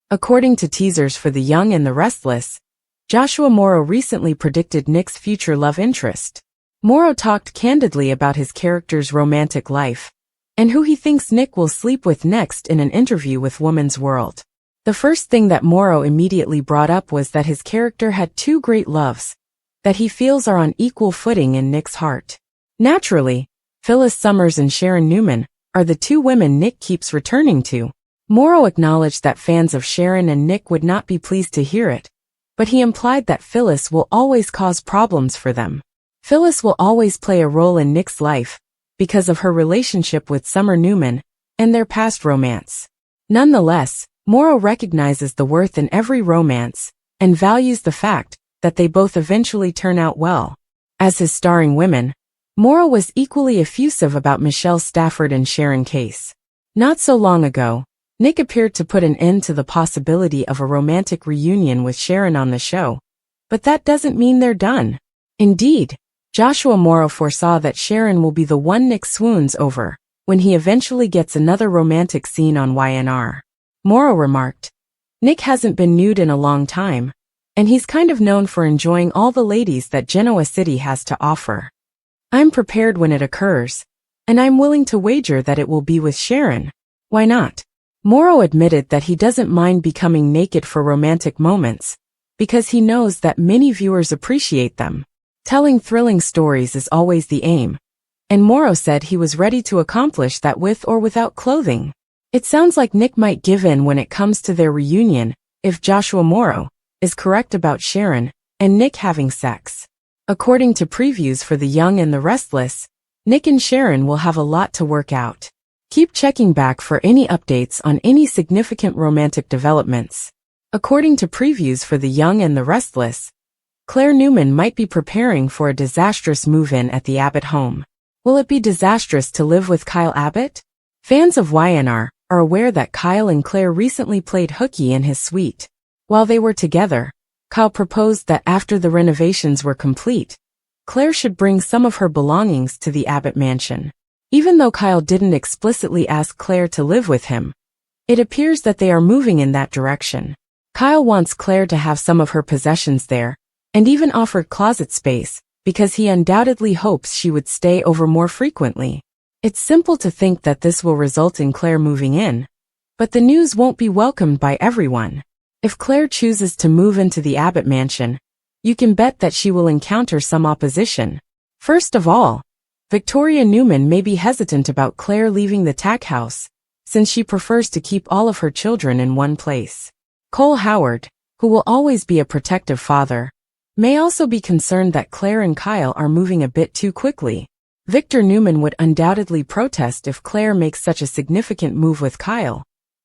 According to teasers for The Young and the Restless, Joshua Morrow recently predicted Nick's future love interest. Morrow talked candidly about his character's romantic life and who he thinks Nick will sleep with next in an interview with Woman's World. The first thing that Morrow immediately brought up was that his character had two great loves that he feels are on equal footing in Nick's heart. Naturally, Phyllis Summers and Sharon Newman are the two women Nick keeps returning to. Morrow acknowledged that fans of Sharon and Nick would not be pleased to hear it, but he implied that Phyllis will always cause problems for them. Phyllis will always play a role in Nick's life because of her relationship with Summer Newman and their past romance. Nonetheless, Morrow recognizes the worth in every romance and values the fact that they both eventually turn out well. As his starring women, Morrow was equally effusive about Michelle Stafford and Sharon case. Not so long ago, Nick appeared to put an end to the possibility of a romantic reunion with Sharon on the show, but that doesn't mean they're done. Indeed, Joshua Morrow foresaw that Sharon will be the one Nick swoons over when he eventually gets another romantic scene on YNR. Morrow remarked, "Nick hasn't been nude in a long time, and he's kind of known for enjoying all the ladies that Genoa City has to offer. I'm prepared when it occurs, and I'm willing to wager that it will be with Sharon. Why not?" Morrow admitted that he doesn't mind becoming naked for romantic moments, because he knows that many viewers appreciate them. Telling thrilling stories is always the aim, and Morrow said he was ready to accomplish that with or without clothing. It sounds like Nick might give in when it comes to their reunion if Joshua Morrow is correct about Sharon and Nick having sex. According to previews for The Young and the Restless, Nick and Sharon will have a lot to work out. Keep checking back for any updates on any significant romantic developments. According to previews for The Young and the Restless, Claire Newman might be preparing for a disastrous move-in at the Abbott home. Will it be disastrous to live with Kyle Abbott? Fans of YNR are aware that Kyle and Claire recently played hooky in his suite. While they were together, Kyle proposed that after the renovations were complete, Claire should bring some of her belongings to the Abbott mansion. Even though Kyle didn't explicitly ask Claire to live with him, it appears that they are moving in that direction. Kyle wants Claire to have some of her possessions there, and even offered closet space, because he undoubtedly hopes she would stay over more frequently. It's simple to think that this will result in Claire moving in, but the news won't be welcomed by everyone. If Claire chooses to move into the Abbott mansion, you can bet that she will encounter some opposition. First of all, Victoria Newman may be hesitant about Claire leaving the tack house, since she prefers to keep all of her children in one place. Cole Howard, who will always be a protective father, may also be concerned that Claire and Kyle are moving a bit too quickly. Victor Newman would undoubtedly protest if Claire makes such a significant move with Kyle,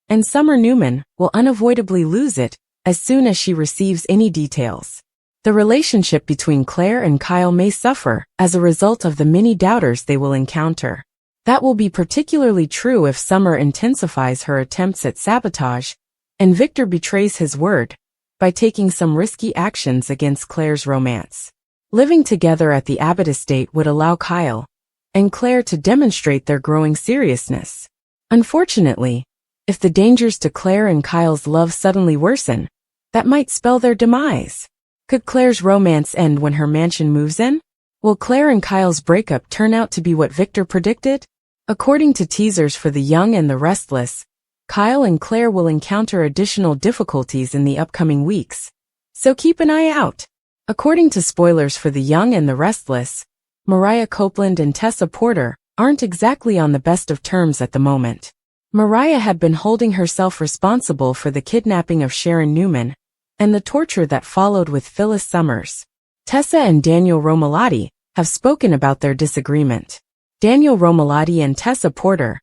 and Summer Newman will unavoidably lose it as soon as she receives any details. The relationship between Claire and Kyle may suffer as a result of the many doubters they will encounter. That will be particularly true if Summer intensifies her attempts at sabotage, and Victor betrays his word by taking some risky actions against Claire's romance. Living together at the Abbott estate would allow Kyle and Claire to demonstrate their growing seriousness. Unfortunately, if the dangers to Claire and Kyle's love suddenly worsen, that might spell their demise. Could Claire's romance end when her mansion moves in? Will Claire and Kyle's breakup turn out to be what Victor predicted? According to teasers for The Young and the Restless, Kyle and Claire will encounter additional difficulties in the upcoming weeks, so keep an eye out. According to spoilers for The Young and the Restless, Mariah Copeland and Tessa Porter aren't exactly on the best of terms at the moment. Mariah had been holding herself responsible for the kidnapping of Sharon Newman and the torture that followed with Phyllis Summers. Tessa and Daniel Romalotti have spoken about their disagreement. Daniel Romalotti and Tessa Porter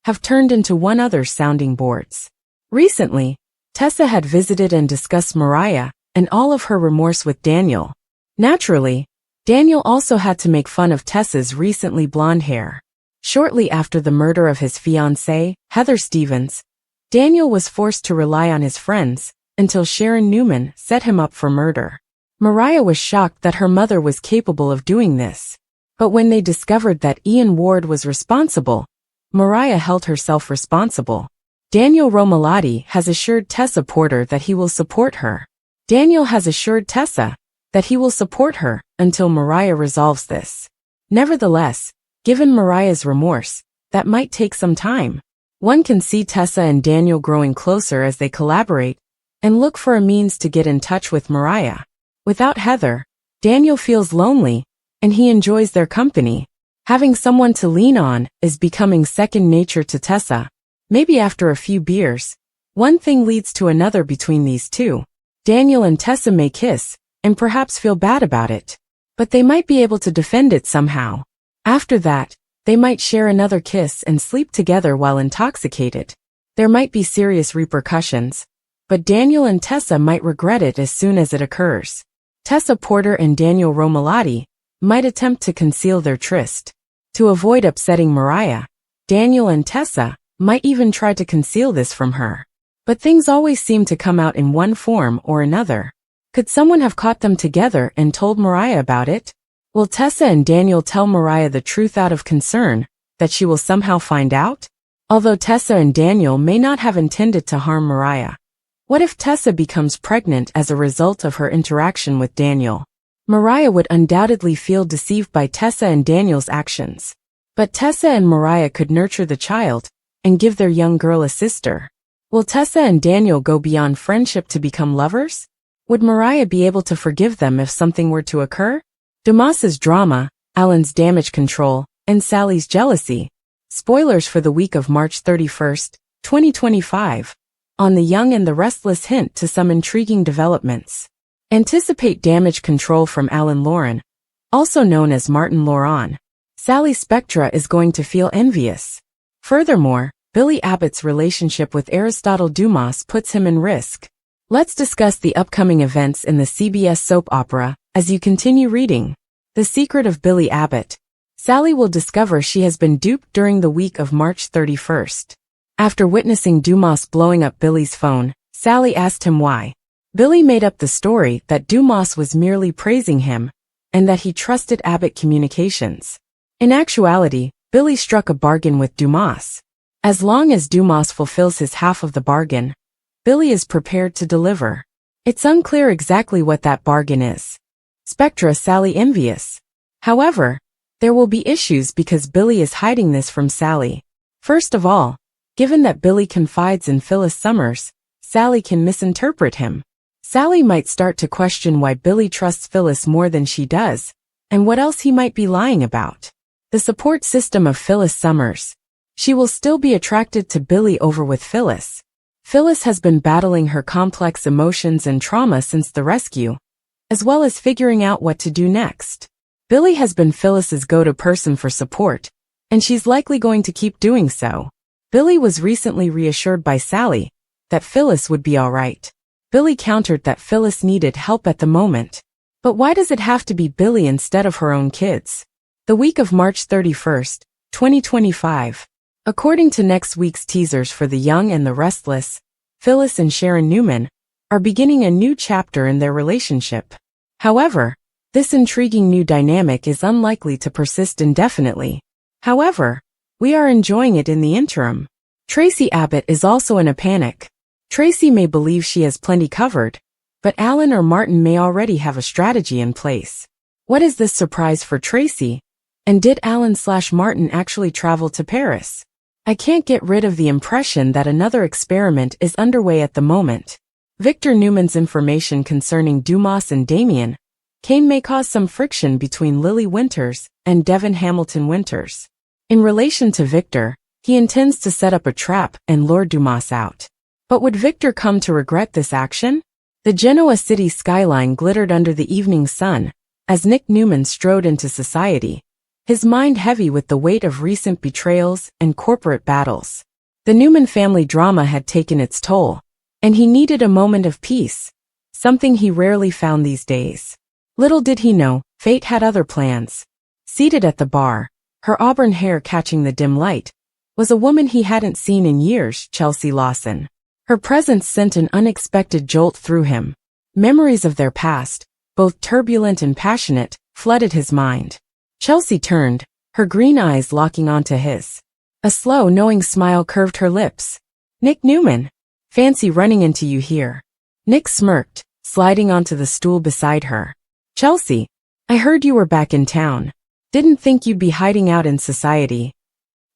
have turned into one other's sounding boards. Recently, Tessa had visited and discussed Mariah and all of her remorse with Daniel. Naturally, Daniel also had to make fun of Tessa's recently blonde hair. Shortly after the murder of his fiancée, Heather Stevens, Daniel was forced to rely on his friends until Sharon Newman set him up for murder. Mariah was shocked that her mother was capable of doing this. But when they discovered that Ian Ward was responsible, Mariah held herself responsible. Daniel Romalotti has assured Tessa Porter that he will support her. Daniel has assured Tessa that he will support her until Mariah resolves this. Nevertheless, given Mariah's remorse, that might take some time. One can see Tessa and Daniel growing closer as they collaborate and look for a means to get in touch with Mariah. Without Heather, Daniel feels lonely, and he enjoys their company. Having someone to lean on is becoming second nature to Tessa. Maybe after a few beers, one thing leads to another between these two. Daniel and Tessa may kiss, and perhaps feel bad about it. But they might be able to defend it somehow. After that, they might share another kiss and sleep together while intoxicated. There might be serious repercussions, but Daniel and Tessa might regret it as soon as it occurs. Tessa Porter and Daniel Romalotti might attempt to conceal their tryst. To avoid upsetting Mariah, Daniel and Tessa might even try to conceal this from her. But things always seem to come out in one form or another. Could someone have caught them together and told Mariah about it? Will Tessa and Daniel tell Mariah the truth out of concern that she will somehow find out? Although Tessa and Daniel may not have intended to harm Mariah. What if Tessa becomes pregnant as a result of her interaction with Daniel? Mariah would undoubtedly feel deceived by Tessa and Daniel's actions. But Tessa and Mariah could nurture the child and give their young girl a sister. Will Tessa and Daniel go beyond friendship to become lovers? Would Mariah be able to forgive them if something were to occur? Dumas's drama, Alan's damage control, and Sally's jealousy. Spoilers for the week of March 31st, 2025. On The Young and the Restless hint to some intriguing developments. Anticipate damage control from Alan Loren, also known as Martin Loran. Sally Spectra is going to feel envious. Furthermore, Billy Abbott's relationship with Aristotle Dumas puts him in risk. Let's discuss the upcoming events in the CBS soap opera as you continue reading. The Secret of Billy Abbott. Sally will discover she has been duped during the week of March 31st. After witnessing Dumas blowing up Billy's phone, Sally asked him why. Billy made up the story that Dumas was merely praising him, and that he trusted Abbott Communications. In actuality, Billy struck a bargain with Dumas. As long as Dumas fulfills his half of the bargain, Billy is prepared to deliver. It's unclear exactly what that bargain is. Spectra Sally envious. However, there will be issues because Billy is hiding this from Sally. First of all, given that Billy confides in Phyllis Summers, Sally can misinterpret him. Sally might start to question why Billy trusts Phyllis more than she does, and what else he might be lying about. The support system of Phyllis Summers. She will still be attracted to Billy over with Phyllis. Phyllis has been battling her complex emotions and trauma since the rescue, as well as figuring out what to do next. Billy has been Phyllis's go-to person for support, and she's likely going to keep doing so. Billy was recently reassured by Sally that Phyllis would be all right. Billy countered that Phyllis needed help at the moment. But why does it have to be Billy instead of her own kids? The week of March 31st, 2025. According to next week's teasers for The Young and the Restless, Phyllis and Sharon Newman are beginning a new chapter in their relationship. However, this intriguing new dynamic is unlikely to persist indefinitely. However, we are enjoying it in the interim. Tracy Abbott is also in a panic. Tracy may believe she has plenty covered, but Alan or Martin may already have a strategy in place. What is this surprise for Tracy? And did Alan/Martin actually travel to Paris? I can't get rid of the impression that another experiment is underway at the moment. Victor Newman's information concerning Dumas and Damien Kane may cause some friction between Lily Winters and Devon Hamilton Winters. In relation to Victor, he intends to set up a trap and lure Dumas out. But would Victor come to regret this action? The Genoa city skyline glittered under the evening sun as Nick Newman strode into society, his mind heavy with the weight of recent betrayals and corporate battles. The Newman family drama had taken its toll, and he needed a moment of peace, something he rarely found these days. Little did he know, fate had other plans. Seated at the bar, her auburn hair catching the dim light, was a woman he hadn't seen in years, Chelsea Lawson. Her presence sent an unexpected jolt through him. Memories of their past, both turbulent and passionate, flooded his mind. Chelsea turned, her green eyes locking onto his. A slow, knowing smile curved her lips. Nick Newman. Fancy running into you here. Nick smirked, sliding onto the stool beside her. Chelsea, I heard you were back in town. Didn't think you'd be hiding out in society.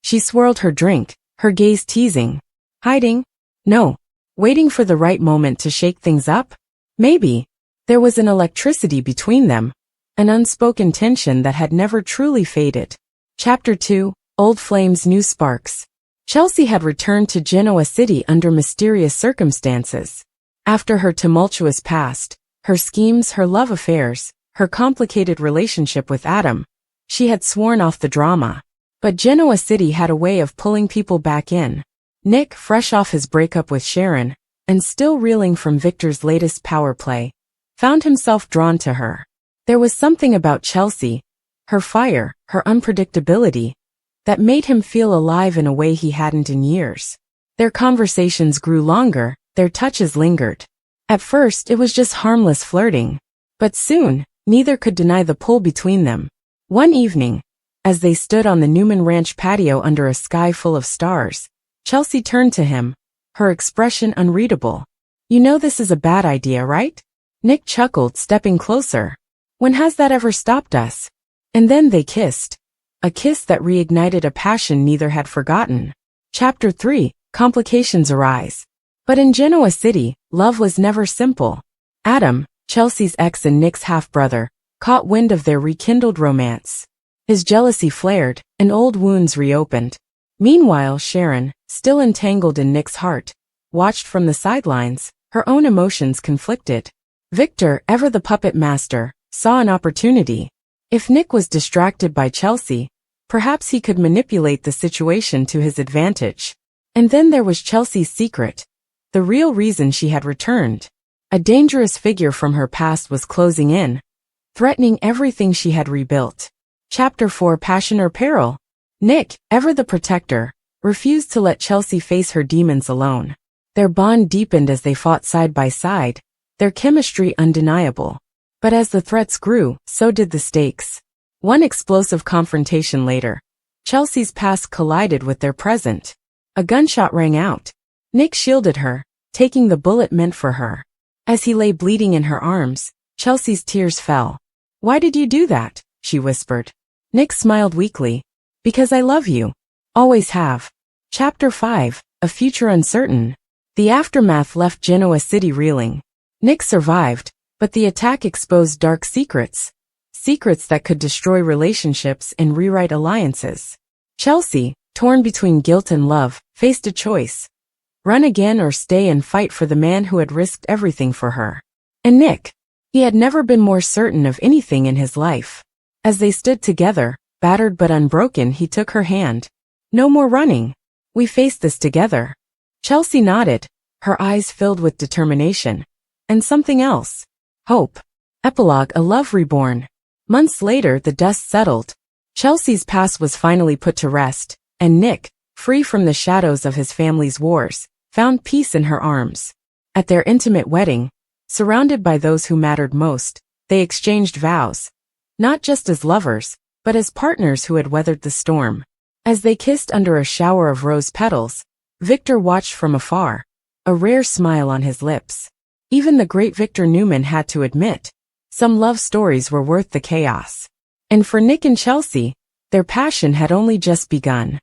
She swirled her drink, her gaze teasing. Hiding? No. Waiting for the right moment to shake things up? Maybe. There was an electricity between them, an unspoken tension that had never truly faded. Chapter 2, Old Flames, New Sparks. Chelsea had returned to Genoa City under mysterious circumstances. After her tumultuous past, her schemes, her love affairs, her complicated relationship with Adam, she had sworn off the drama. But Genoa City had a way of pulling people back in. Nick, fresh off his breakup with Sharon, and still reeling from Victor's latest power play, found himself drawn to her. There was something about Chelsea, her fire, her unpredictability, that made him feel alive in a way he hadn't in years. Their conversations grew longer, their touches lingered. At first it was just harmless flirting. But soon, neither could deny the pull between them. One evening, as they stood on the Newman Ranch patio under a sky full of stars, Chelsea turned to him, her expression unreadable. You know this is a bad idea, right? Nick chuckled, stepping closer. When has that ever stopped us? And then they kissed. A kiss that reignited a passion neither had forgotten. Chapter 3, Complications Arise. But in Genoa City, love was never simple. Adam, Chelsea's ex and Nick's half-brother, caught wind of their rekindled romance. His jealousy flared, and old wounds reopened. Meanwhile, Sharon, still entangled in Nick's heart, watched from the sidelines, her own emotions conflicted. Victor, ever the puppet master, saw an opportunity. If Nick was distracted by Chelsea, perhaps he could manipulate the situation to his advantage. And then there was Chelsea's secret, the real reason she had returned. A dangerous figure from her past was closing in, threatening everything she had rebuilt. Chapter 4, Passion or Peril. Nick, ever the protector, refused to let Chelsea face her demons alone. Their bond deepened as they fought side by side, their chemistry undeniable. But as the threats grew, so did the stakes. One explosive confrontation later, Chelsea's past collided with their present. A gunshot rang out. Nick shielded her, taking the bullet meant for her. As he lay bleeding in her arms, Chelsea's tears fell. Why did you do that? She whispered. Nick smiled weakly. Because I love you. Always have. Chapter 5, A Future Uncertain. The aftermath left Genoa City reeling. Nick survived, but the attack exposed dark secrets. Secrets that could destroy relationships and rewrite alliances. Chelsea, torn between guilt and love, faced a choice. Run again or stay and fight for the man who had risked everything for her. And Nick. He had never been more certain of anything in his life. As they stood together, battered but unbroken, he took her hand. No more running. We face this together. Chelsea nodded, her eyes filled with determination. And something else. Hope. Epilogue, A Love Reborn. Months later, the dust settled. Chelsea's past was finally put to rest, and Nick, free from the shadows of his family's wars, found peace in her arms. At their intimate wedding, surrounded by those who mattered most, they exchanged vows. Not just as lovers, but as partners who had weathered the storm. As they kissed under a shower of rose petals, Victor watched from afar, a rare smile on his lips. Even the great Victor Newman had to admit, some love stories were worth the chaos. And for Nick and Chelsea, their passion had only just begun.